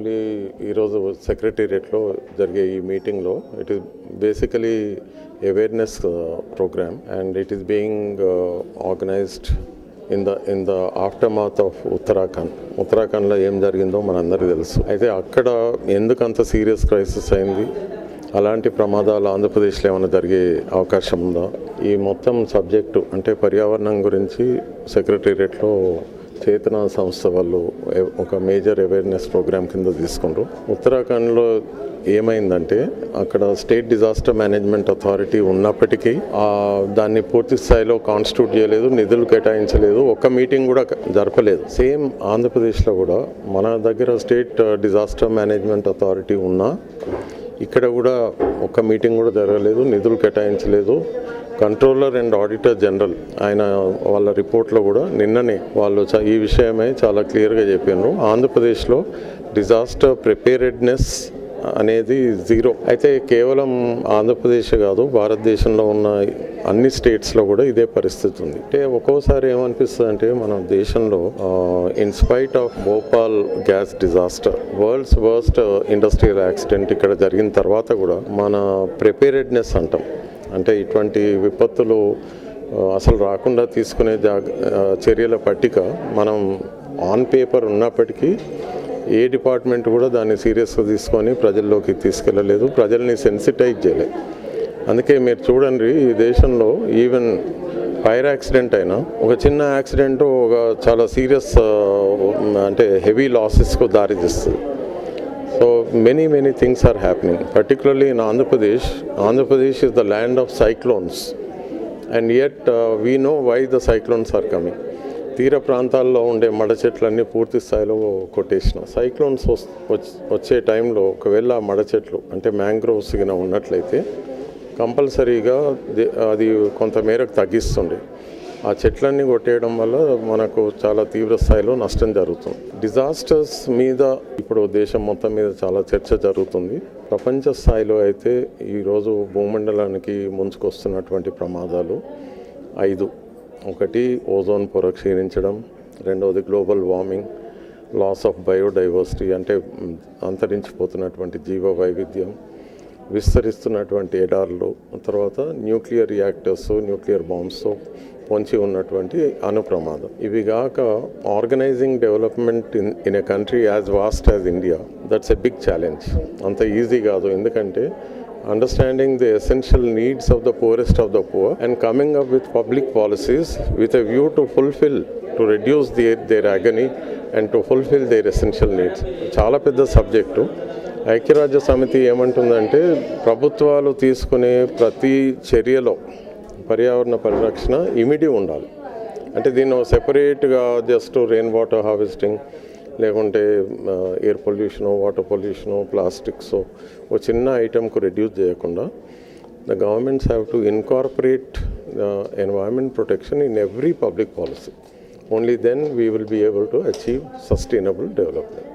Actually ఈరోజు సెక్రటేరియట్లో జరిగే ఈ మీటింగ్లో it is basically awareness program and it is being organized in the aftermath of ఉత్తరాఖండ్లో ఏం జరిగిందో మనందరికీ తెలుసు. అయితే అక్కడ ఎందుకు అంత సీరియస్ క్రైసిస్ అయింది, అలాంటి ప్రమాదాలు ఆంధ్రప్రదేశ్లో ఏమైనా జరిగే అవకాశం ఉందా, ఈ మొత్తం సబ్జెక్టు అంటే పర్యావరణం గురించి సెక్రటేరియట్లో చేతన సంస్థ వాళ్ళు ఒక మేజర్ అవేర్నెస్ ప్రోగ్రామ్ కింద తీసుకుంటారు. ఉత్తరాఖండ్లో ఏమైందంటే అక్కడ స్టేట్ డిజాస్టర్ మేనేజ్మెంట్ అథారిటీ ఉన్నప్పటికీ దాన్ని పూర్తి స్థాయిలో కాన్స్టిట్యూట్ చేయలేదు, నిధులు కేటాయించలేదు, ఒక్క మీటింగ్ కూడా జరపలేదు. సేమ్ ఆంధ్రప్రదేశ్లో కూడా మన దగ్గర స్టేట్ డిజాస్టర్ మేనేజ్మెంట్ అథారిటీ ఉన్నా ఇక్కడ కూడా ఒక్క మీటింగ్ కూడా జరగలేదు, నిధులు కేటాయించలేదు. కంట్రోలర్ అండ్ ఆడిటర్ జనరల్ ఆయన వాళ్ళ రిపోర్ట్లో కూడా నిన్ననే వాళ్ళు ఈ విషయమై చాలా క్లియర్గా చెప్పినారు. ఆంధ్రప్రదేశ్లో డిజాస్టర్ ప్రిపేరెడ్నెస్ అనేది జీరో. అయితే కేవలం ఆంధ్రప్రదేశ్ కాదు, భారతదేశంలో ఉన్న అన్ని స్టేట్స్లో కూడా ఇదే పరిస్థితి ఉంది. అంటే ఒక్కోసారి ఏమనిపిస్తుంది అంటే మన దేశంలో in spite of Bhopal gas disaster, world's worst industrial accident ఇక్కడ జరిగిన తర్వాత కూడా మన ప్రిపేరెడ్నెస్ అంటాం, అంటే ఇటువంటి విపత్తులు అసలు రాకుండా తీసుకునే చర్యల పట్టిక మనం ఆన్ పేపర్ ఉన్నప్పటికీ ఏ డిపార్ట్మెంట్ కూడా దాన్ని సీరియస్గా తీసుకొని ప్రజల్లోకి తీసుకెళ్ళలేదు, ప్రజల్ని సెన్సిటైజ్ చేయలేదు. అందుకే మీరు చూడండి, ఈ దేశంలో ఈవెన్ ఫైర్ యాక్సిడెంట్ అయినా ఒక చిన్న యాక్సిడెంట్ ఒక చాలా సీరియస్ అంటే హెవీ లాసెస్కు దారితీస్తుంది. So many things are happening, particularly in Andhra Pradesh. Andhra Pradesh is the land of cyclones, and yet we know why the cyclones are coming. తీర ప్రాంతాల్లో ఉండే మడ చెట్లన్నీ పూర్తి స్థాయిలో కొట్టేసిన సైక్లోన్స్ వచ్చే టైంలో ఒకవేళ మడ చెట్లు అంటే మ్యాంగ్రోవ్స్ గిన ఉన్నట్లయితే కంపల్సరీగా అది కొంత మేరకు తగ్గిస్తుంది. ఆ చెట్లన్నీ కొట్టేయడం వల్ల మనకు చాలా తీవ్ర స్థాయిలో నష్టం జరుగుతుంది. డిజాస్టర్స్ మీద ఇప్పుడు దేశం మొత్తం మీద చాలా చర్చ జరుగుతుంది. ప్రపంచ స్థాయిలో అయితే ఈరోజు భూమండలానికి ముంచుకొస్తున్నటువంటి ప్రమాదాలు 5. ఒకటి ఓజోన్ పొర క్షీణించడం, రెండవది global warming, loss of biodiversity అంటే అంతరించిపోతున్నటువంటి జీవ వైవిధ్యం, విస్తరిస్తున్నటువంటి ఎడార్లు, తర్వాత న్యూక్లియర్ రియాక్టర్స్, న్యూక్లియర్ బాంబ్స్తో పొంచి ఉన్నటువంటి అణుప్రమాదం. ఇవి కాక organizing development in a country as vast as India, that's a big challenge. అంత ఈజీ కాదు, ఎందుకంటే understanding the essential needs of the poorest of the poor and coming up with public policies with a view to reduce their agony and to fulfill their essential needs. చాలా పెద్ద subject. ఐక్యరాజ్య సమితి ఏమంటుందంటే ప్రభుత్వాలు తీసుకునే ప్రతి చర్యలో పర్యావరణ పరిరక్షణ ఇమిడి ఉండాలి. అంటే దీన్ని సెపరేట్గా జస్ట్ రెయిన్ వాటర్ హార్వెస్టింగ్ లేకుంటే air pollution, water pollution, plastics ఓ చిన్న ఐటెంకు రెడ్యూస్ చేయకుండా the governments have to incorporate environment protection in every public policy. Only then we will be able to achieve sustainable development.